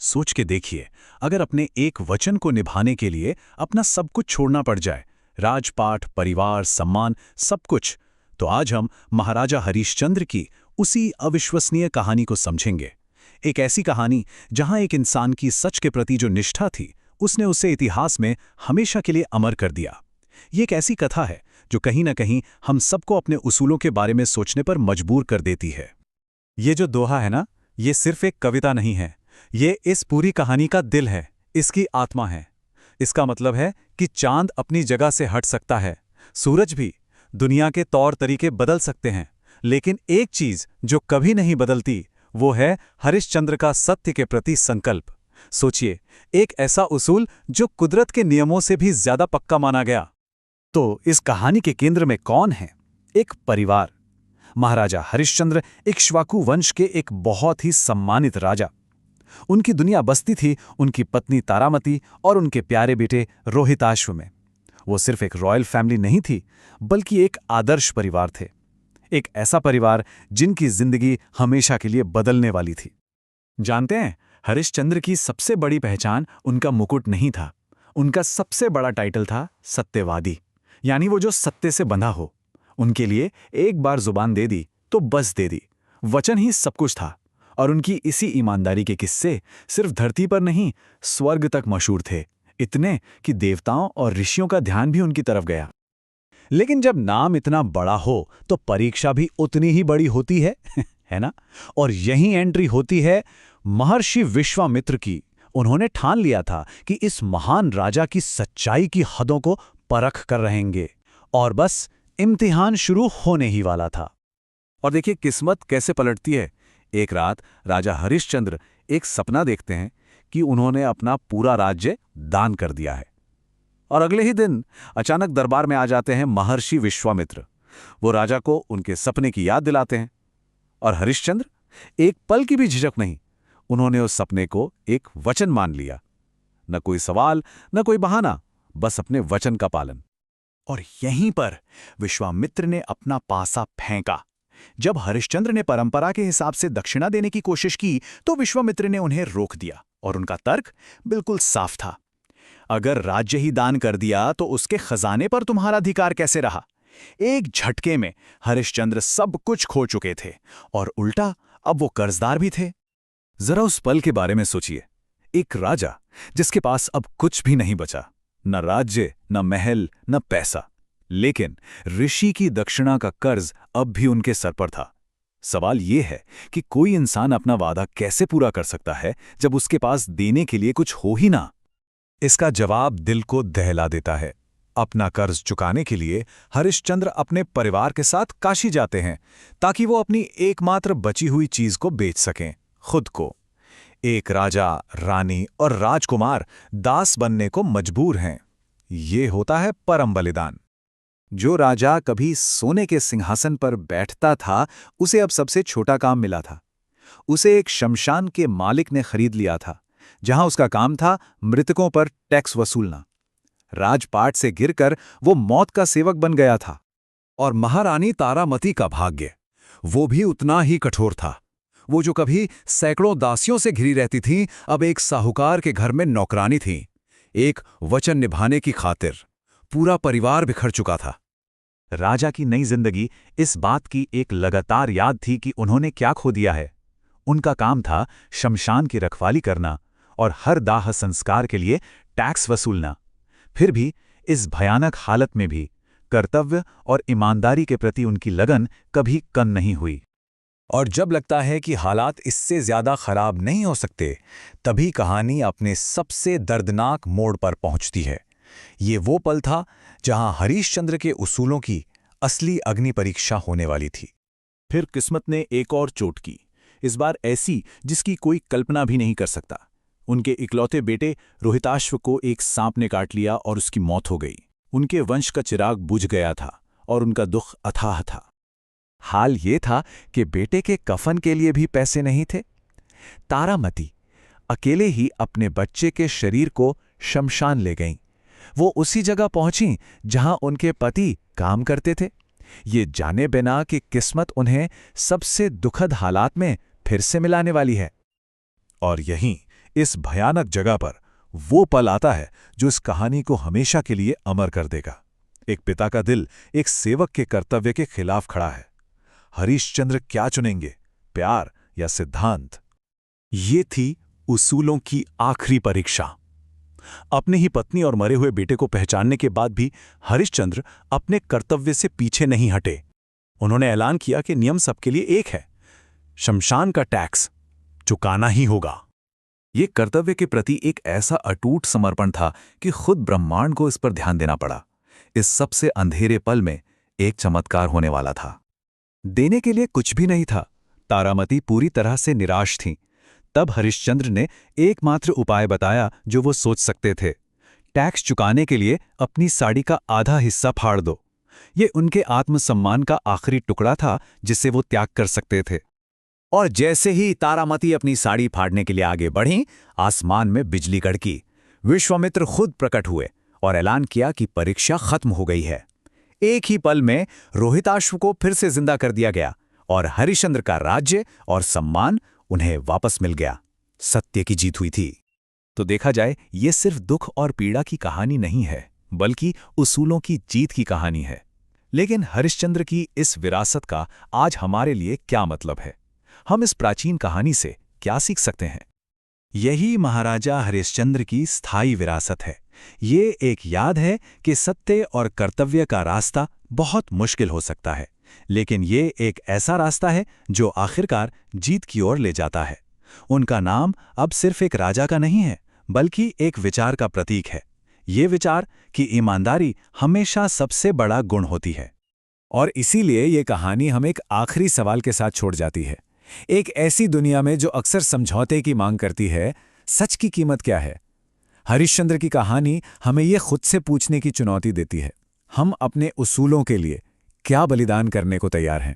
सोच के देखिए, अगर अपने एक वचन को निभाने के लिए अपना सब कुछ छोड़ना पड़ जाए, राजपाट, परिवार, सम्मान, सब कुछ, तो आज हम महाराजा हरिश्चंद्र की उसी अविश्वसनीय कहानी को समझेंगे। एक ऐसी कहानी जहां एक इंसान की सच के प्रति जो निष्ठा थी, उसने उसे इतिहास में हमेशा के लिए अमर कर दिया। ये एक ऐसी कथा है जो कहीं न कहीं हम सबको अपने उसूलों के बारे में सोचने पर मजबूर कर देती है। ये जो दोहा है ना, ये सिर्फ एक कविता नहीं है। ये इस पूरी कहानी का दिल है, इसकी आत्मा है। इसका मतलब है कि चांद अपनी जगह से हट सकता है, सूरज भी, दुनिया के तौर तरीके बदल सकते हैं, लेकिन एक चीज जो कभी नहीं बदलती, वो है हरिश्चंद्र का सत्य के प्रति संकल्प। सोचिए, एक ऐसा उसूल जो कुदरत के नियमों से भी ज्यादा पक्का माना गया। तो इस कहानी के केंद्र में कौन है? एक परिवार। महाराजा हरिश्चंद्र इक्ष्वाकु वंश के एक बहुत ही सम्मानित राजा। उनकी दुनिया बसती थी उनकी पत्नी तारामती और उनके प्यारे बेटे रोहिताश्व में। वो सिर्फ एक रॉयल फैमिली नहीं थी, बल्कि एक आदर्श परिवार थे। एक ऐसा परिवार जिनकी जिंदगी हमेशा के लिए बदलने वाली थी। जानते हैं, हरिश्चंद्र की सबसे बड़ी पहचान उनका मुकुट नहीं था। उनका सबसे बड़ा टाइटल था सत्यवादी, यानी वो जो सत्य से बंधा हो। उनके लिए एक बार जुबान दे दी तो बस दे दी, वचन ही सब कुछ था। और उनकी इसी ईमानदारी के किस्से सिर्फ धरती पर नहीं, स्वर्ग तक मशहूर थे, इतने कि देवताओं और ऋषियों का ध्यान भी उनकी तरफ गया। लेकिन जब नाम इतना बड़ा हो तो परीक्षा भी उतनी ही बड़ी होती है है ना? और यही एंट्री होती है महर्षि विश्वामित्र की। उन्होंने ठान लिया था कि इस महान राजा की सच्चाई की हदों को परख कर रहेंगे, और बस इम्तिहान शुरू होने ही वाला था। और देखिए किस्मत कैसे पलटती है। एक रात राजा हरिश्चंद्र एक सपना देखते हैं कि उन्होंने अपना पूरा राज्य दान कर दिया है। और अगले ही दिन अचानक दरबार में आ जाते हैं महर्षि विश्वामित्र। वो राजा को उनके सपने की याद दिलाते हैं, और हरिश्चंद्र एक पल की भी झिझक नहीं, उन्होंने उस सपने को एक वचन मान लिया। न कोई सवाल, न कोई बहाना, बस अपने वचन का पालन। और यहीं पर विश्वामित्र ने अपना पासा फेंका। जब हरिश्चंद्र ने परंपरा के हिसाब से दक्षिणा देने की कोशिश की तो विश्वामित्र ने उन्हें रोक दिया, और उनका तर्क बिल्कुल साफ था। अगर राज्य ही दान कर दिया तो उसके खजाने पर तुम्हारा अधिकार कैसे रहा? एक झटके में हरिश्चंद्र सब कुछ खो चुके थे, और उल्टा अब वो कर्जदार भी थे। जरा उस पल के बारे में सोचिए। एक राजा जिसके पास अब कुछ भी नहीं बचा, न राज्य, न महल, न पैसा, लेकिन ऋषि की दक्षिणा का कर्ज अब भी उनके सर पर था। सवाल यह है कि कोई इंसान अपना वादा कैसे पूरा कर सकता है जब उसके पास देने के लिए कुछ हो ही ना? इसका जवाब दिल को दहला देता है। अपना कर्ज चुकाने के लिए हरिश्चंद्र अपने परिवार के साथ काशी जाते हैं, ताकि वो अपनी एकमात्र बची हुई चीज को बेच सकें, खुद को। एक राजा, रानी और राजकुमार दास बनने को मजबूर हैं। ये होता है परम बलिदान। जो राजा कभी सोने के सिंहासन पर बैठता था, उसे अब सबसे छोटा काम मिला था। उसे एक शमशान के मालिक ने खरीद लिया था, जहां उसका काम था मृतकों पर टैक्स वसूलना। राजपाट से गिरकर वो मौत का सेवक बन गया था। और महारानी तारामती का भाग्य, वो भी उतना ही कठोर था। वो जो कभी सैकड़ों दासियों से घिरी रहती थी, अब एक साहूकार के घर में नौकरानी थी। एक वचन निभाने की खातिर पूरा परिवार बिखर चुका था। राजा की नई जिंदगी इस बात की एक लगातार याद थी कि उन्होंने क्या खो दिया है। उनका काम था शमशान की रखवाली करना और हर दाह संस्कार के लिए टैक्स वसूलना। फिर भी इस भयानक हालत में भी कर्तव्य और ईमानदारी के प्रति उनकी लगन कभी कम नहीं हुई। और जब लगता है कि हालात इससे ज्यादा खराब नहीं हो सकते, तभी कहानी अपने सबसे दर्दनाक मोड़ पर पहुंचती है। ये वो पल था जहां हरिश्चंद्र के उसूलों की असली अग्नि परीक्षा होने वाली थी। फिर किस्मत ने एक और चोट की, इस बार ऐसी जिसकी कोई कल्पना भी नहीं कर सकता। उनके इकलौते बेटे रोहिताश्व को एक सांप ने काट लिया और उसकी मौत हो गई। उनके वंश का चिराग बुझ गया था और उनका दुख अथाह था। हाल ये था कि बेटे के कफन के लिए भी पैसे नहीं थे। तारामती अकेले ही अपने बच्चे के शरीर को शमशान ले गईं। वो उसी जगह पहुंची जहां उनके पति काम करते थे, ये जाने बिना कि किस्मत उन्हें सबसे दुखद हालात में फिर से मिलाने वाली है। और यहीं इस भयानक जगह पर वो पल आता है जो इस कहानी को हमेशा के लिए अमर कर देगा। एक पिता का दिल एक सेवक के कर्तव्य के खिलाफ खड़ा है। हरिश्चंद्र क्या चुनेंगे, प्यार या सिद्धांत? ये थी उसूलों की आखिरी परीक्षा। अपनी ही पत्नी और मरे हुए बेटे को पहचानने के बाद भी हरिश्चंद्र अपने कर्तव्य से पीछे नहीं हटे। उन्होंने ऐलान किया कि नियम सबके लिए एक है, शमशान का टैक्स चुकाना ही होगा। ये कर्तव्य के प्रति एक ऐसा अटूट समर्पण था कि खुद ब्रह्मांड को इस पर ध्यान देना पड़ा। इस सबसे अंधेरे पल में एक चमत्कार होने वाला था। देने के लिए कुछ भी नहीं था। तारामती पूरी तरह से निराश थीं। तब हरिश्चंद्र ने एकमात्र उपाय बताया जो वो सोच सकते थे। टैक्स चुकाने के लिए अपनी साड़ी का आधा हिस्सा फाड़ दो। ये उनके आत्मसम्मान का आखिरी टुकड़ा था जिसे वो त्याग कर सकते थे। और जैसे ही तारामती अपनी साड़ी फाड़ने के लिए आगे बढ़ीं, आसमान में बिजली कड़की। विश्वामित्र खुद प्रकट हुए और ऐलान किया कि परीक्षा खत्म हो गई है। एक ही पल में रोहिताश्व को फिर से जिंदा कर दिया गया और हरिश्चंद्र का राज्य और सम्मान उन्हें वापस मिल गया। सत्य की जीत हुई थी। तो देखा जाए, ये सिर्फ दुख और पीड़ा की कहानी नहीं है, बल्कि उसूलों की जीत की कहानी है। लेकिन हरिश्चंद्र की इस विरासत का आज हमारे लिए क्या मतलब है? हम इस प्राचीन कहानी से क्या सीख सकते हैं? यही महाराजा हरिश्चंद्र की स्थायी विरासत है। ये एक याद है कि सत्य और कर्तव्य का रास्ता बहुत मुश्किल हो सकता है, लेकिन ये एक ऐसा रास्ता है जो आखिरकार जीत की ओर ले जाता है। उनका नाम अब सिर्फ एक राजा का नहीं है, बल्कि एक विचार का प्रतीक है। ये विचार कि ईमानदारी हमेशा सबसे बड़ा गुण होती है। और इसीलिए ये कहानी हम एक आखिरी सवाल के साथ छोड़ जाती है। एक ऐसी दुनिया में जो अक्सर समझौते की मांग करती है, सच की कीमत क्या है? हरिश्चंद्र की कहानी हमें यह खुद से पूछने की चुनौती देती है, हम अपने उसूलों के लिए क्या बलिदान करने को तैयार हैं?